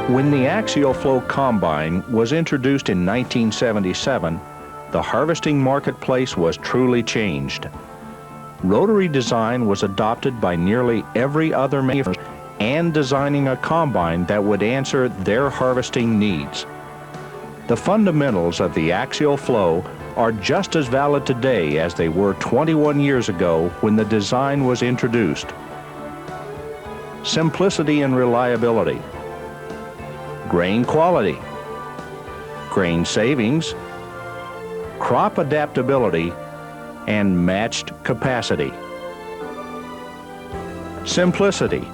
When the Axial Flow Combine was introduced in 1977, the harvesting marketplace was truly changed. Rotary design was adopted by nearly every other manufacturer and designing a combine that would answer their harvesting needs. The fundamentals of the Axial Flow are just as valid today as they were 21 years ago when the design was introduced. Simplicity and reliability, grain quality, grain savings, crop adaptability, and matched capacity. Simplicity.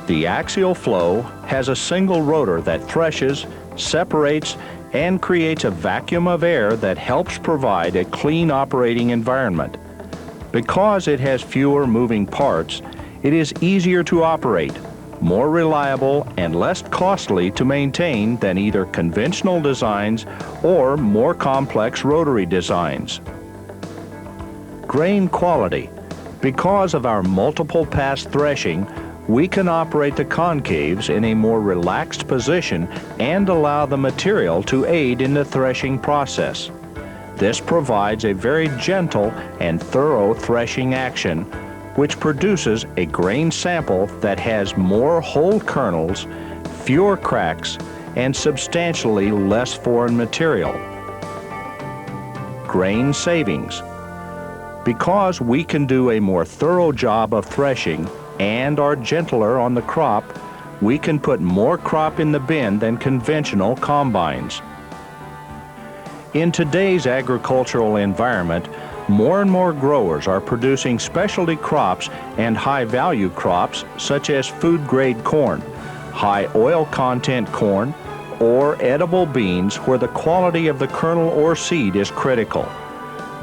The Axial Flow has a single rotor that threshes, separates, and creates a vacuum of air that helps provide a clean operating environment. Because it has fewer moving parts, it is easier to operate, more reliable, and less costly to maintain than either conventional designs or more complex rotary designs. Grain quality. Because of our multiple pass threshing, we can operate the concaves in a more relaxed position and allow the material to aid in the threshing process. This provides a very gentle and thorough threshing action, which produces a grain sample that has more whole kernels, fewer cracks, and substantially less foreign material. Grain savings. Because we can do a more thorough job of threshing and are gentler on the crop, we can put more crop in the bin than conventional combines. In today's agricultural environment, more and more growers are producing specialty crops and high-value crops such as food-grade corn, high oil content corn, or edible beans where the quality of the kernel or seed is critical.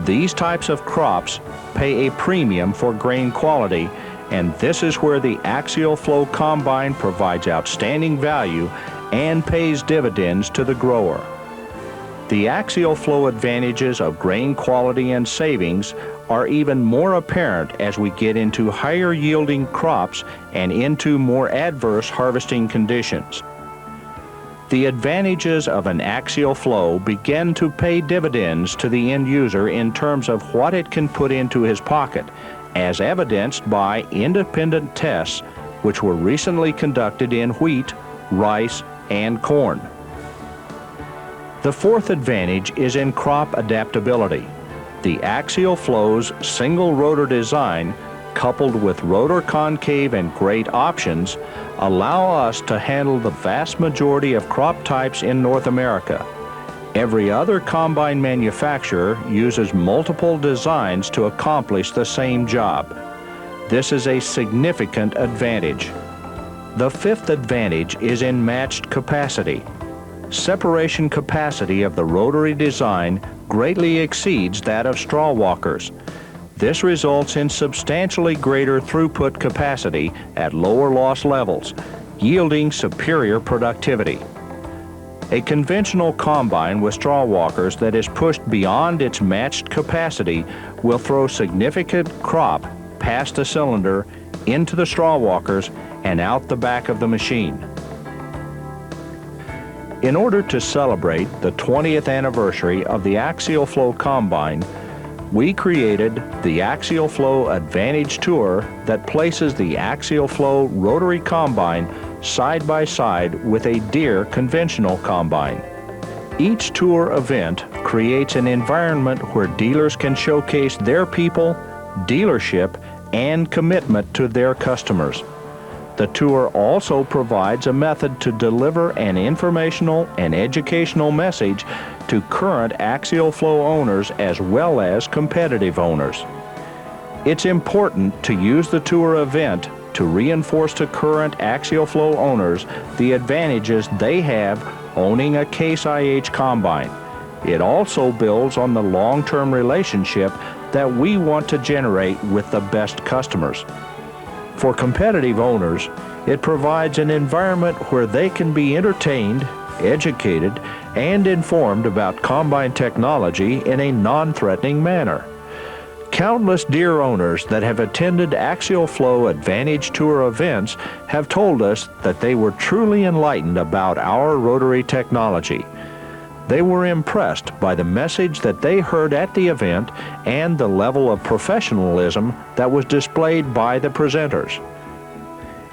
These types of crops pay a premium for grain quality, and this is where the Axial Flow Combine provides outstanding value and pays dividends to the grower. The Axial Flow advantages of grain quality and savings are even more apparent as we get into higher yielding crops and into more adverse harvesting conditions. The advantages of an Axial Flow begin to pay dividends to the end user in terms of what it can put into his pocket, as evidenced by independent tests which were recently conducted in wheat, rice, and corn. The fourth advantage is in crop adaptability. The Axial Flow's single rotor design, coupled with rotor concave and grate options, allow us to handle the vast majority of crop types in North America. Every other combine manufacturer uses multiple designs to accomplish the same job. This is a significant advantage. The fifth advantage is in matched capacity. Separation capacity of the rotary design greatly exceeds that of straw walkers. This results in substantially greater throughput capacity at lower loss levels, yielding superior productivity. A conventional combine with straw walkers that is pushed beyond its matched capacity will throw significant crop past the cylinder, into the straw walkers, and out the back of the machine. In order to celebrate the 20th anniversary of the Axial Flow Combine, we created the Axial Flow Advantage Tour that places the Axial Flow Rotary Combine side by side with a Deere conventional combine. Each tour event creates an environment where dealers can showcase their people, dealership, and commitment to their customers. The tour also provides a method to deliver an informational and educational message to current Axial Flow owners as well as competitive owners. It's important to use the tour event to reinforce to current Axial Flow owners the advantages they have owning a Case IH combine. It also builds on the long-term relationship that we want to generate with the best customers. For competitive owners, it provides an environment where they can be entertained, educated, and informed about combine technology in a non-threatening manner. Countless Deere owners that have attended Axial Flow Advantage Tour events have told us that they were truly enlightened about our rotary technology. They were impressed by the message that they heard at the event and the level of professionalism that was displayed by the presenters.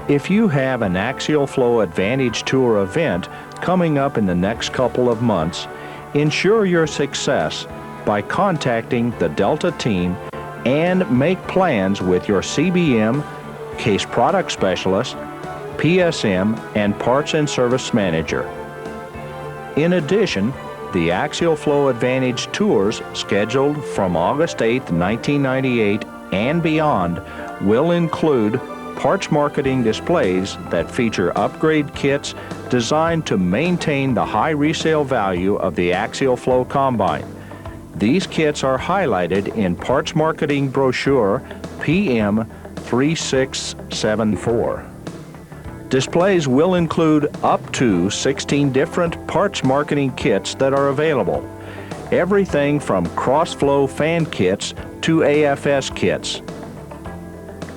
If you have an Axial Flow Advantage Tour event coming up in the next couple of months, ensure your success by contacting the Delta team and make plans with your CBM, Case Product Specialist, PSM, and Parts and Service Manager. In addition, the Axial Flow Advantage Tours scheduled from August 8, 1998 and beyond will include parts marketing displays that feature upgrade kits designed to maintain the high resale value of the Axial Flow Combine. These kits are highlighted in Parts Marketing Brochure PM 3674. Displays will include up to 16 different parts marketing kits that are available. Everything from cross-flow fan kits to AFS kits.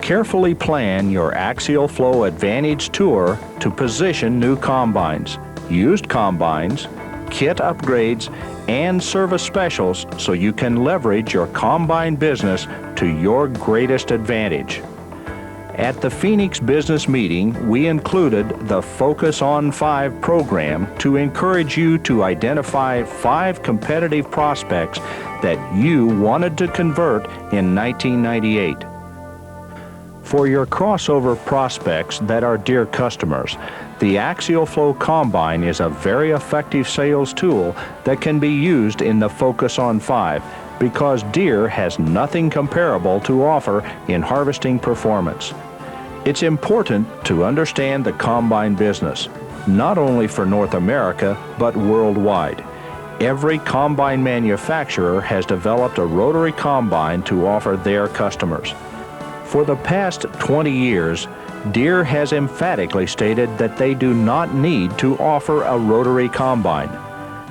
Carefully plan your Axial Flow Advantage Tour to position new combines, used combines, kit upgrades, and service specials so you can leverage your combine business to your greatest advantage. At the Phoenix Business Meeting, we included the Focus on 5 program to encourage you to identify 5 competitive prospects that you wanted to convert in 1998. For your crossover prospects that are Deere customers, the Axial Flow Combine is a very effective sales tool that can be used in the Focus on 5 because Deere has nothing comparable to offer in harvesting performance. It's important to understand the combine business, not only for North America, but worldwide. Every combine manufacturer has developed a rotary combine to offer their customers. For the past 20 years, Deere has emphatically stated that they do not need to offer a rotary combine.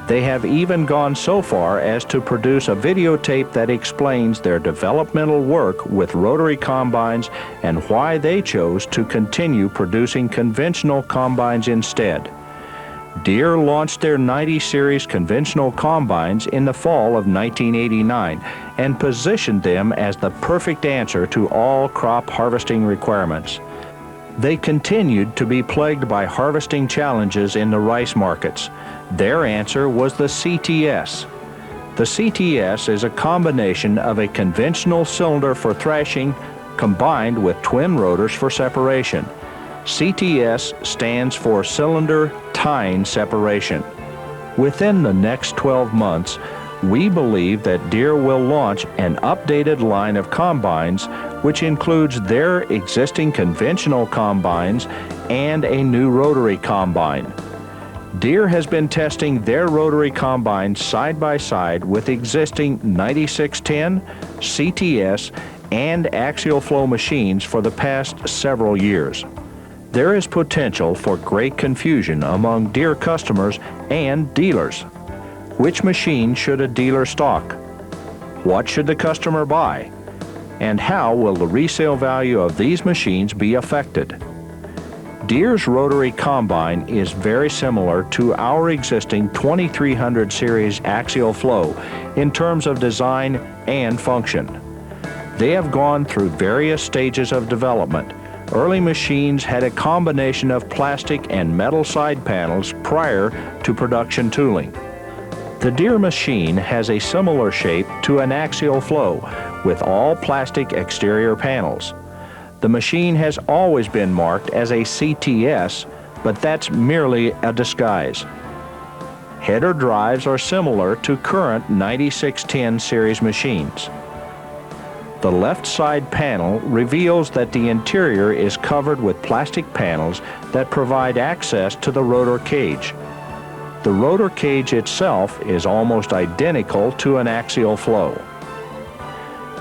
They have even gone so far as to produce a videotape that explains their developmental work with rotary combines and why they chose to continue producing conventional combines instead. Deere launched their 90 series conventional combines in the fall of 1989 and positioned them as the perfect answer to all crop harvesting requirements. They continued to be plagued by harvesting challenges in the rice markets. Their answer was the CTS. The CTS is a combination of a conventional cylinder for thrashing combined with twin rotors for separation. CTS stands for cylinder tine separation. Within the next 12 months, we believe that Deere will launch an updated line of combines which includes their existing conventional combines and a new rotary combine. Deere has been testing their rotary combines side by side with existing 9610, CTS, and Axial Flow machines for the past several years. There is potential for great confusion among Deere customers and dealers. Which machine should a dealer stock? What should the customer buy? And how will the resale value of these machines be affected? Deere's rotary combine is very similar to our existing 2300 series Axial Flow in terms of design and function. They have gone through various stages of development. Early machines had a combination of plastic and metal side panels prior to production tooling. The Deere machine has a similar shape to an Axial Flow with all plastic exterior panels. The machine has always been marked as a CTS, but that's merely a disguise. Header drives are similar to current 9610 series machines. The left side panel reveals that the interior is covered with plastic panels that provide access to the rotor cage. The rotor cage itself is almost identical to an Axial Flow.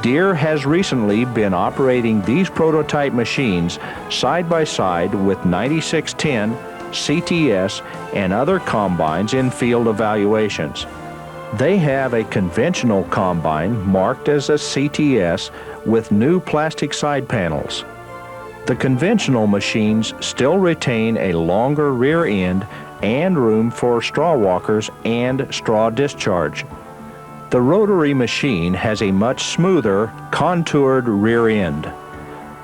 Deere has recently been operating these prototype machines side by side with 9610, CTS, and other combines in field evaluations. They have a conventional combine marked as a CTS with new plastic side panels. The conventional machines still retain a longer rear end and room for straw walkers and straw discharge. The rotary machine has a much smoother, contoured rear end.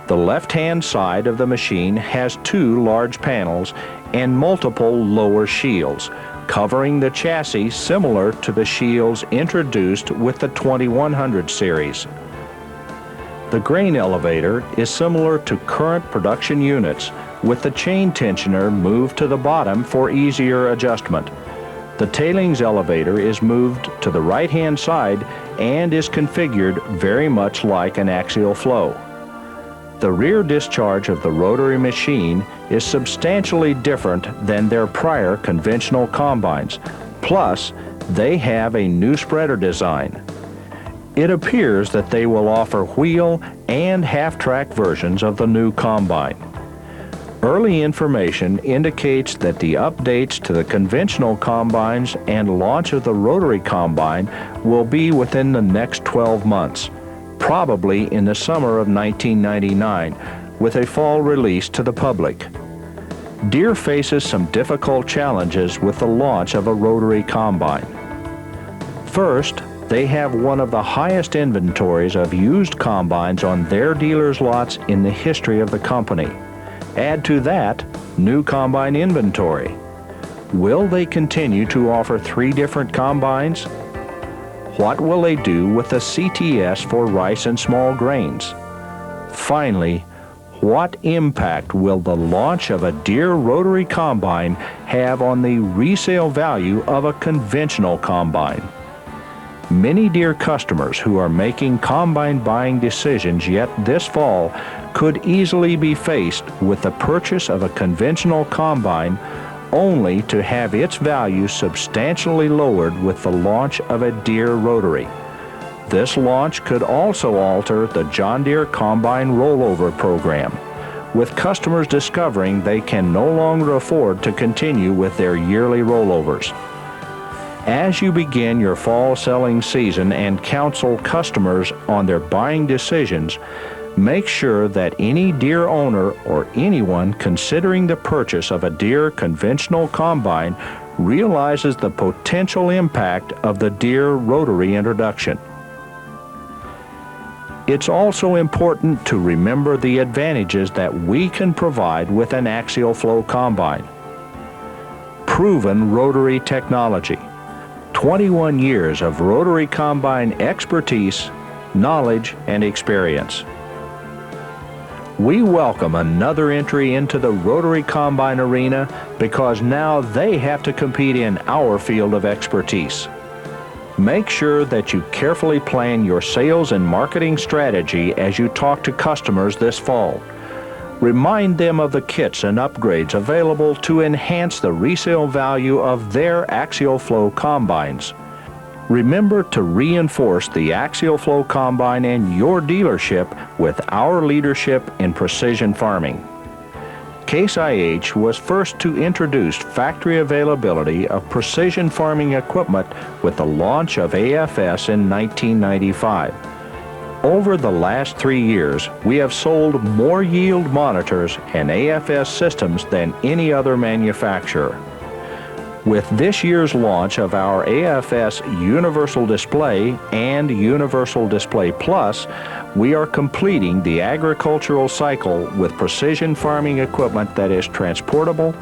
The left-hand side of the machine has two large panels and multiple lower shields, covering the chassis similar to the shields introduced with the 2100 series. The grain elevator is similar to current production units, with the chain tensioner moved to the bottom for easier adjustment. The tailings elevator is moved to the right-hand side and is configured very much like an axial flow. The rear discharge of the rotary machine is substantially different than their prior conventional combines, plus they have a new spreader design. It appears that they will offer wheel and half-track versions of the new combine. Early information indicates that the updates to the conventional combines and launch of the rotary combine will be within the next 12 months, probably in the summer of 1999, with a fall release to the public. Deere faces some difficult challenges with the launch of a rotary combine. First, they have one of the highest inventories of used combines on their dealers' lots in the history of the company. Add to that new combine inventory. Will they continue to offer 3 different combines? What will they do with the CTS for rice and small grains? Finally, what impact will the launch of a Deere rotary combine have on the resale value of a conventional combine? Many Deere customers who are making combine buying decisions yet this fall could easily be faced with the purchase of a conventional combine only to have its value substantially lowered with the launch of a Deere rotary. This launch could also alter the John Deere Combine Rollover Program, with customers discovering they can no longer afford to continue with their yearly rollovers. As you begin your fall selling season and counsel customers on their buying decisions, make sure that any Deere owner or anyone considering the purchase of a Deere conventional combine realizes the potential impact of the Deere rotary introduction. It's also important to remember the advantages that we can provide with an axial flow combine. Proven rotary technology. 21 years of rotary combine expertise, knowledge, and experience. We welcome another entry into the rotary combine arena because now they have to compete in our field of expertise. Make sure that you carefully plan your sales and marketing strategy as you talk to customers this fall. Remind them of the kits and upgrades available to enhance the resale value of their axial flow combines. Remember to reinforce the axial flow combine in your dealership with our leadership in precision farming. Case IH was first to introduce factory availability of precision farming equipment with the launch of AFS in 1995. Over the last 3 years, we have sold more yield monitors and AFS systems than any other manufacturer. With this year's launch of our AFS Universal Display and Universal Display Plus, we are completing the agricultural cycle with precision farming equipment that is transportable,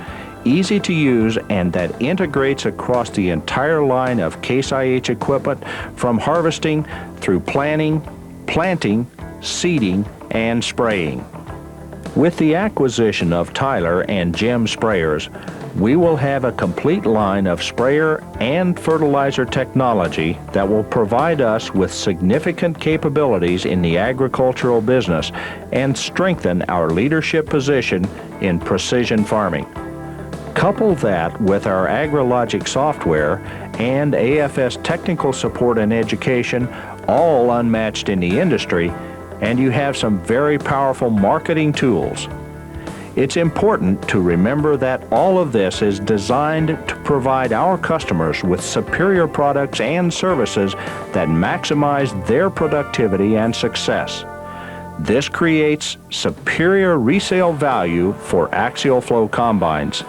easy to use, and that integrates across the entire line of Case IH equipment from harvesting through planting, seeding, and spraying. With the acquisition of Tyler and Gem sprayers, we will have a complete line of sprayer and fertilizer technology that will provide us with significant capabilities in the agricultural business and strengthen our leadership position in precision farming. Couple that with our AgriLogic software and AFS technical support and education, all unmatched in the industry, and you have some very powerful marketing tools. It's important to remember that all of this is designed to provide our customers with superior products and services that maximize their productivity and success. This creates superior resale value for axial flow combines.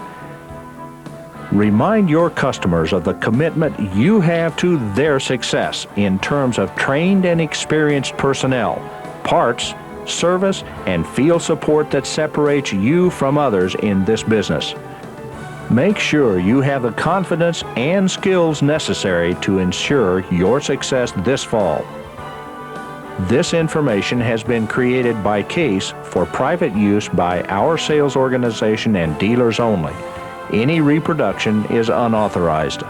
Remind your customers of the commitment you have to their success in terms of trained and experienced personnel, parts, service, and field support that separates you from others in this business. Make sure you have the confidence and skills necessary to ensure your success this fall. This information has been created by Case for private use by our sales organization and dealers only. Any reproduction is unauthorized.